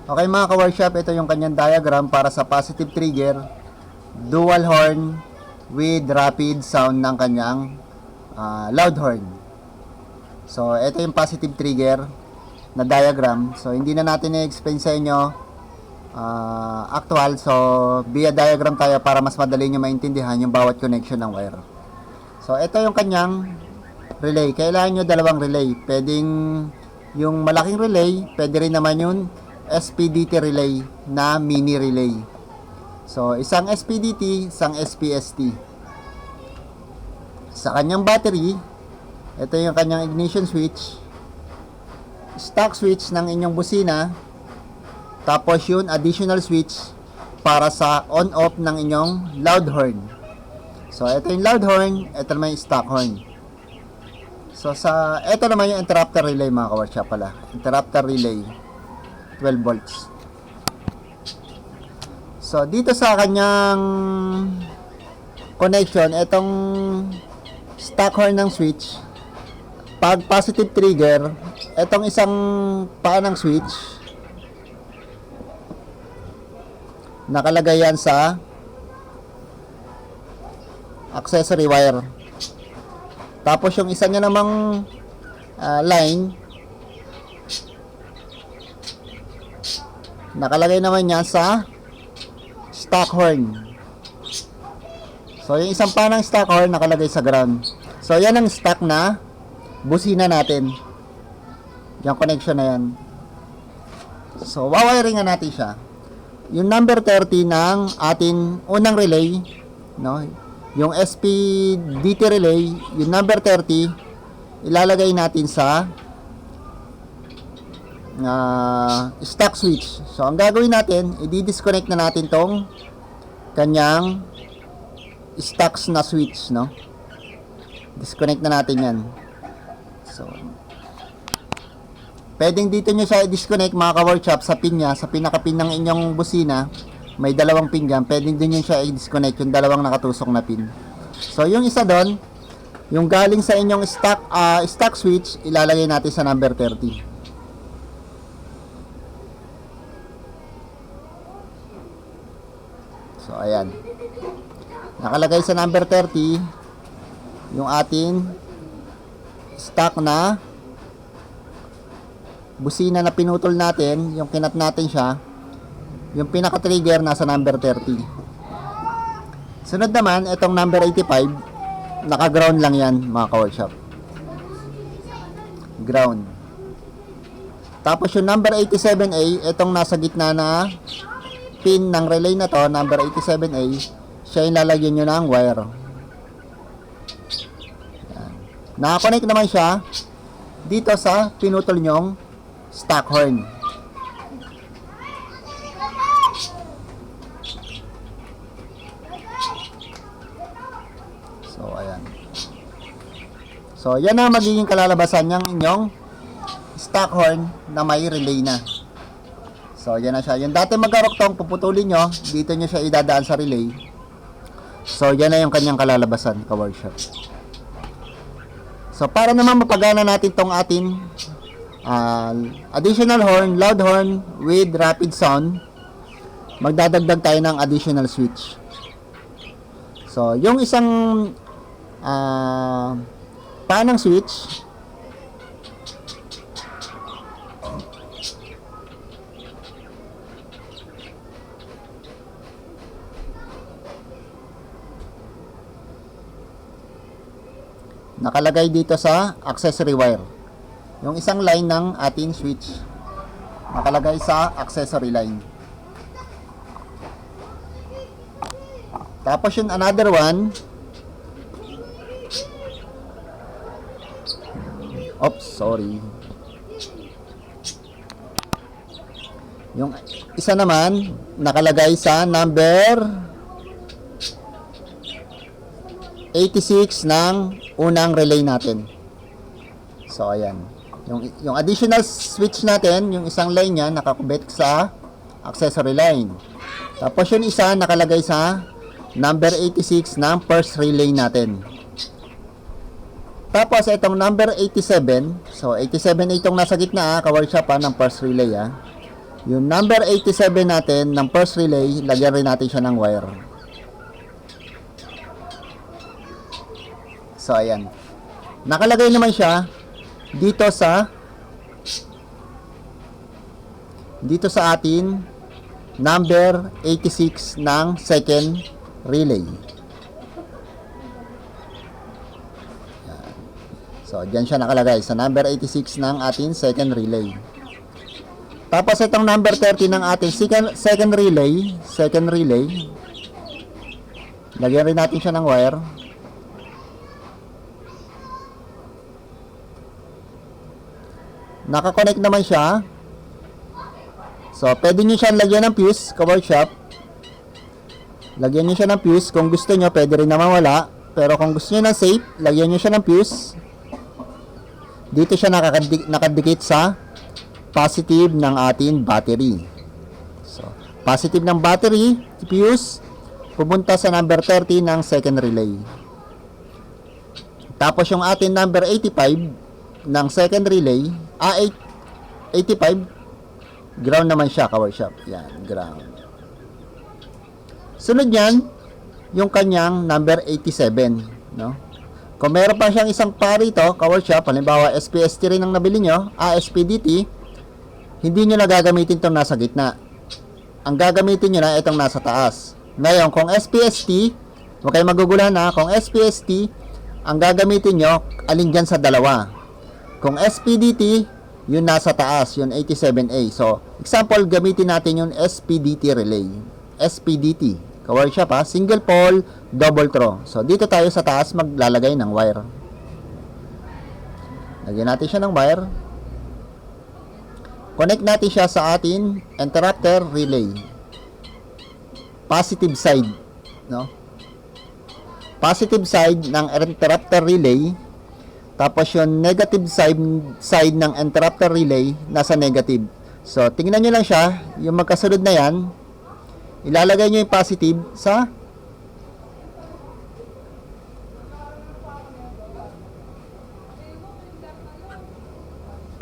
Okay mga ka-workshop, ito yung kanyang diagram para sa positive trigger, dual horn with rapid sound ng kanyang loud horn. So, ito yung positive trigger na diagram. So, hindi na natin i-explain sa inyo actual. So, via diagram tayo para mas madali nyo maintindihan yung bawat connection ng wire. So, ito yung kanyang relay. Kailangan nyo dalawang relay. Pwedeng yung malaking relay, pwede rin naman yung SPDT relay na mini relay. So, isang SPDT, isang SPST. Sa kanyang battery, ito yung kanyang ignition switch, stock switch ng inyong busina, tapos yun additional switch para sa on-off ng inyong loud horn. So, ito yung loud horn, ito naman yung stock horn. So, ito naman yung interrupter relay mga ka-workshop pala. Interrupter relay. 12 volts. So, dito sa kanyang connection, itong stock horn ng switch, pag positive trigger, itong isang paa ng switch, nakalagay yan sa accessory wire. Tapos yung isa niya namang line, nakalagay naman yan sa stock horn. So, yung isang panang stock horn nakalagay sa ground. So, yan ang stock na busina natin. Yung connection na yan. So, wawiring natin siya. Yung number 30 ng ating unang relay, no? Yung SPDT relay, yung number 30, ilalagay natin sa stock switch. So, ang gagawin natin, i-disconnect na natin tong kanyang stocks na switch, no? Disconnect na natin yan. So, pwedeng dito nyo siya i-disconnect mga ka-workshop sa pin niya, sa pinaka-pin ng inyong busina. May dalawang pin dyan. Pwedeng din nyo siya i-disconnect yung dalawang nakatusok na pin. So, yung isa doon, yung galing sa inyong stock switch, ilalagay natin sa number 30. So, ayan. Nakalagay sa number 30 yung ating stock na busina na pinutol natin, yung kinat natin siya, yung pinaka-trigger nasa number 30. Sunod naman, itong number 85, naka-ground lang yan mga ka-workshop. Ground. Tapos yung number 87A, itong nasa gitna na pin ng relay na to, number 87A, siya yung lalagyan nyo ng wire. Yan. Nakakonect naman siya dito sa pinutol nyong stock horn. So, ayan. So, yan na magiging kalalabasan ng inyong stock horn na may relay na. So, yan na siya. Yung dati magkaroktong, puputulin nyo, dito nyo siya idadaan sa relay. So, yan na yung kanyang kalalabasan, ka-workshop. So, para naman mapagana natin tong ating additional horn, loud horn with rapid sound, magdadagdag tayo ng additional switch. So, yung isang panang switch, nakalagay dito sa accessory wire. Yung isang line ng ating switch nakalagay sa accessory line. Tapos yung another one, oops, sorry. Yung isa naman nakalagay sa number 86 ng unang relay natin. So, ayan. Yung additional switch natin, yung isang line niya, nakakubit sa accessory line. Tapos yung isa, nakalagay sa number 86 ng first relay natin. Tapos, itong number 87, so 87 itong nasa gitna, ka-workshop ng first relay. Yung number 87 natin ng first relay, lagyan rin natin siya ng wire. So, ayan. Nakalagay naman siya dito sa atin number 86 ng second relay. Ayan. So, dyan siya nakalagay sa number 86 ng ating second relay. Tapos itong number 30 ng ating second relay, lagyan rin natin siya ng wire. Nakakonect naman siya. So, pwede nyo siya lagyan ng fuse, ka-workshop. Lagyan nyo siya ng fuse. Kung gusto nyo, pwede rin naman wala. Pero kung gusto nyo ng safe, lagyan nyo siya ng fuse. Dito siya nakadikit sa positive ng ating battery. So, positive ng battery, fuse, pupunta sa number 30 ng second relay. Tapos yung ating number 85 ng second relay, 85, ground naman siya, ka-workshop. Yan, ground. Sunod yan, yung kanyang number 87, no? Kung meron pa siyang isang pa rito, ka-workshop, halimbawa SPST rin ang nabili nyo, SPDT, hindi nyo na gagamitin itong nasa gitna. Ang gagamitin nyo na itong nasa taas. Ngayon, kung SPST, huwag kayong maguguluhan na, kung SPST, ang gagamitin nyo, alin dyan sa dalawa. Kung SPDT, yun nasa taas, yun 87A. So, example, gamitin natin yung SPDT relay. SPDT. Ka-workshop ha, single pole, double throw. So, dito tayo sa taas maglalagay ng wire. Lagyan natin siya ng wire. Connect natin siya sa atin interrupter relay. Positive side, no? Positive side ng interrupter relay. Tapos yung negative side ng interrupter relay nasa negative. So, tingnan nyo lang siya, yung magkasunod na yan, ilalagay nyo yung positive sa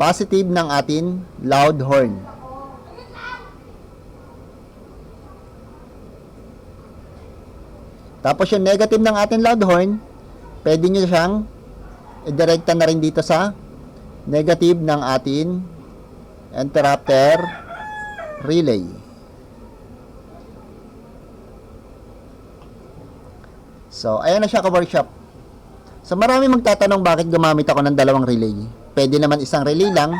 positive ng atin loud horn. Tapos yung negative ng atin loud horn, pwede nyo siyang i-directa na rin dito sa negative ng atin interrupter relay. So, ayan na siya, ka-workshop. So, marami magtatanong bakit gumamit ako ng dalawang relay. Pwede naman isang relay lang.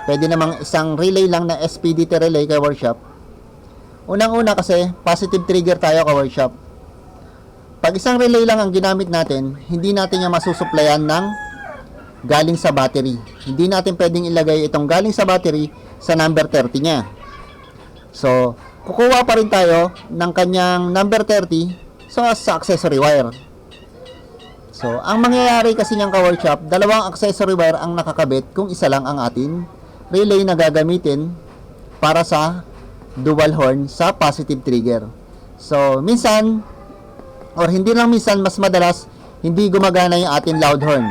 Pwede naman isang relay lang na SPDT relay, ka-workshop. Unang-una kasi, positive trigger tayo, ka-workshop. Pag isang relay lang ang ginamit natin, hindi natin yung masusuplayan ng galing sa battery. Hindi natin pwedeng ilagay itong galing sa battery sa number 30 niya. So, kukuha pa rin tayo ng kanyang number 30 sa accessory wire. So, ang mangyayari kasi niyang ka-workshop, dalawang accessory wire ang nakakabit kung isa lang ang atin relay na gagamitin para sa dual horn sa positive trigger. So, minsan, or hindi lang minsan, mas madalas, hindi gumagana yung ating loud horn.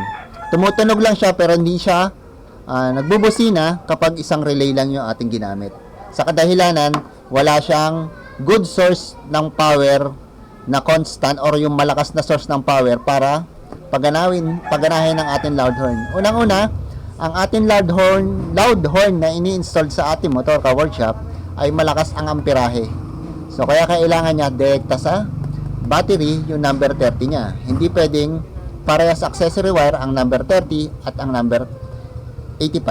Tumutunog lang siya pero hindi siya nagbubusina kapag isang relay lang yung ating ginamit. Sa kadahilanan, wala siyang good source ng power na constant or yung malakas na source ng power para paganahin ng ating loud horn. Unang-una, ang ating loud horn na ini-install sa ating motor, ka-workshop, ay malakas ang amperahe. So, kaya kailangan niya direkta sa battery yung number 30 niya. Hindi pwedeng parehas accessory wire ang number 30 at ang number 86,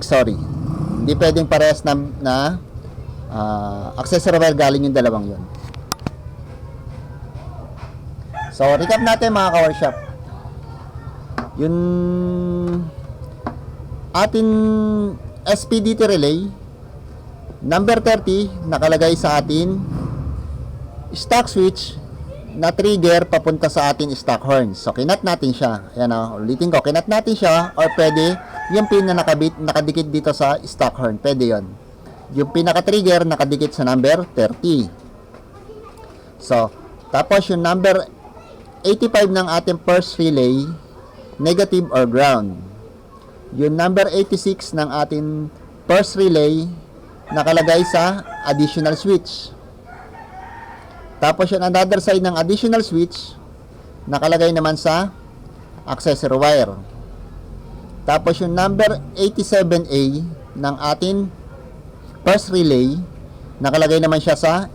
sorry. Hindi pwedeng parehas na accessory wire galing yung dalawang yun. So, recap natin mga ka-workshop. Yung ating SPDT relay, number 30, nakalagay sa atin stock switch na trigger papunta sa atin stock horn. So, kinat natin siya. Ayan o, ulitin ko, kinat natin siya or pwede yung pin na nakadikit dito sa stock horn. Pwede yon. Yung pinaka-trigger nakadikit sa number 30. So, tapos yung number 85 ng ating first relay, negative or ground. yung number 86 ng ating first relay nakalagay sa additional switch. Tapos yung another side ng additional switch nakalagay naman sa accessory wire. Tapos yung number 87A ng ating first relay nakalagay naman siya sa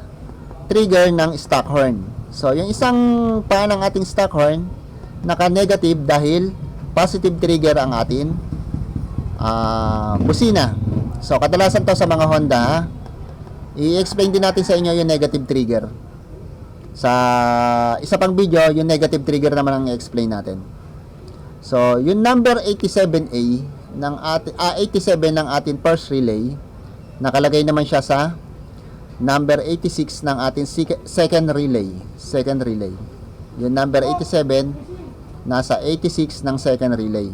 trigger ng stock horn. So yung isang paa ng ating stock horn naka-negative dahil positive trigger ang ating busina. So kadalasan to sa mga Honda, i-explain din natin sa inyo yung negative trigger. Sa isa pang video, yung negative trigger naman ang i-explain natin. So yung number 87A ng 87 ng ating first relay, nakalagay naman siya sa number 86 ng ating second relay. Yung number 87 nasa 86 ng second relay.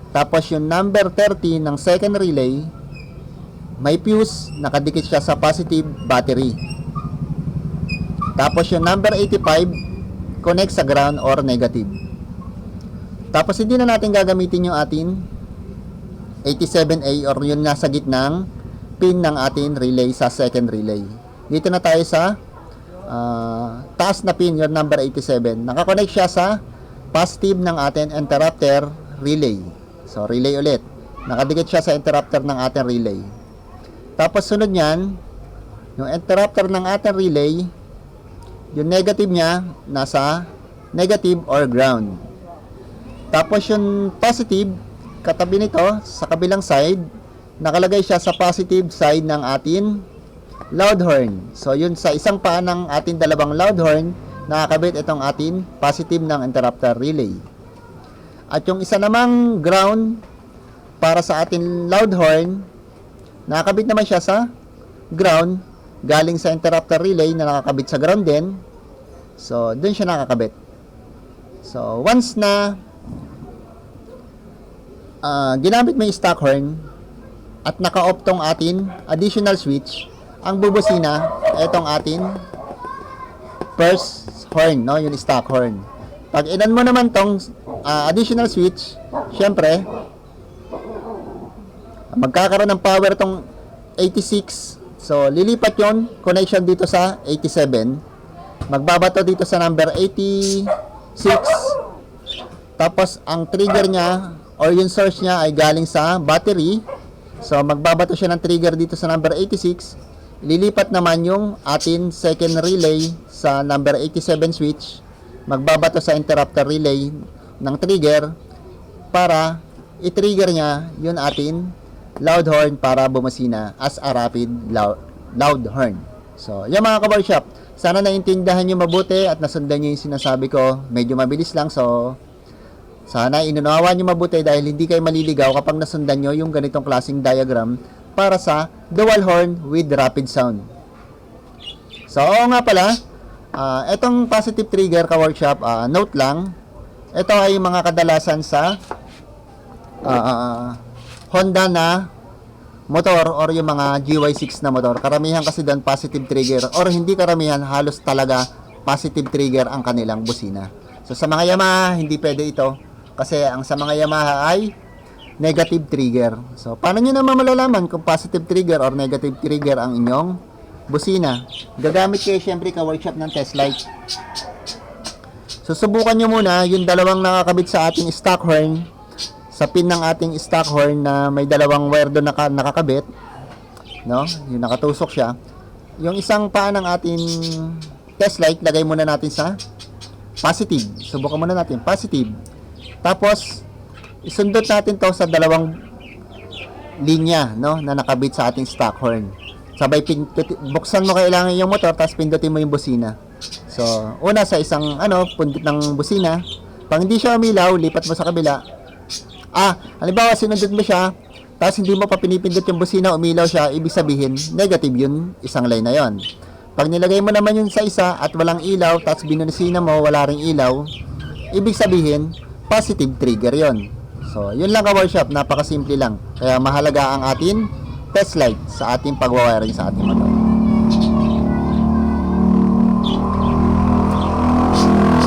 Tapos yung number 30 ng second relay, may fuse, nakadikit siya sa positive battery. Tapos yung number 85, connect sa ground or negative. Tapos hindi na natin gagamitin yung ating 87A or yung nasa gitnang pin ng ating relay sa second relay. Dito na tayo sa taas na pin, yung number 87. Nakakonect siya sa positive ng ating interrupter relay. So, relay ulit. Nakadikit siya sa interrupter ng ating relay. Tapos, sunod niyan, yung interrupter ng ating relay, yung negative niya, nasa negative or ground. Tapos, yung positive, katabi nito, sa kabilang side, nakalagay siya sa positive side ng ating loud horn. So, yun sa isang paa ng ating dalawang loud horn, nakakabit itong ating positive ng interrupter relay. At yung isa namang ground para sa ating loud horn, nakakabit naman siya sa ground galing sa interrupter relay na nakakabit sa ground din. So, dun siya nakakabit. So, once na ginamit mo yung stock horn at naka-off tong ating additional switch, ang bubusina itong ating first horn, no? Yung stock horn. Pag inan mo naman tong additional switch, syempre magkakaroon ng power tong 86. So lilipat yon connection dito sa 87. Magbabato dito sa number 86. Tapos ang trigger niya or yung source niya ay galing sa battery. So magbabato siya ng trigger dito sa number 86. Lilipat naman yung atin second relay sa number 87 switch. Magbabato sa interrupter relay ng trigger para i-trigger niya yung atin loud horn para bumasina as a rapid loud horn. So, yan mga ka-workshop. Sana naintindihan nyo mabuti at nasundan nyo yung sinasabi ko. Medyo mabilis lang. So, sana inunawa nyo mabuti dahil hindi kayo maliligaw kapag nasundan nyo yung ganitong klaseng diagram para sa dual horn with rapid sound. So, oo nga pala. Itong positive trigger ka-workshop, note lang, ito ay mga kadalasan sa Honda na motor or yung mga GY6 na motor. Karamihan kasi doon positive trigger or hindi karamihan, halos talaga positive trigger ang kanilang busina. So sa mga Yamaha, hindi pwede ito kasi ang sa mga Yamaha ay negative trigger. So paano nyo naman malalaman kung positive trigger or negative trigger ang inyong busina? Gagamit kayo syempre ka-workshop ng test light. Susubukan nyo muna yung dalawang nakakabit sa ating stock horn, sa pin ng ating stock horn na may dalawang wire doon nakakabit, no? Yung nakatusok siya. Yung isang paa ng ating test light, lagay muna natin sa positive. Subukan muna natin, positive. Tapos, isundot natin to sa dalawang linya, no? Na nakabit sa ating stock horn. Sabay buksan mo kailangan yung motor, tapos pindutin mo yung busina. So, una sa isang pundit ng busina. Pag hindi siya umilaw, lipat mo sa kabila. Halimbawa sinundot mo siya, tapos hindi mo pa pinipindot yung busina, umilaw siya, ibig sabihin, negative yun, isang line na yon. Pag nilagay mo naman yun sa isa at walang ilaw, tapos binusina mo, wala ring ilaw, ibig sabihin, positive trigger yon. So, yun lang ka-workshop, napakasimple lang. Kaya mahalaga ang atin test light sa ating pagwawiring sa ating motor.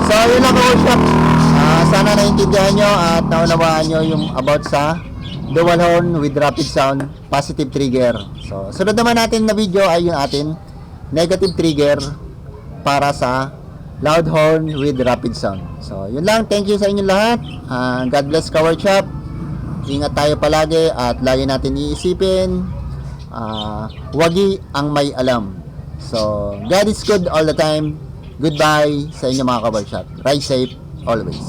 So, yun lang ka-workshop. Sana naintindihan nyo at naunawaan nyo yung about sa dual horn with rapid sound, positive trigger. So, sunod naman natin na video ay yung atin negative trigger para sa loud horn with rapid sound. So, yun lang. Thank you sa inyong lahat. God bless ka workshop. Ingat tayo palagi at lagi natin iisipin, wagi ang may alam. So, God is good all the time. Goodbye sa inyong mga ka-workshop. Ride safe always.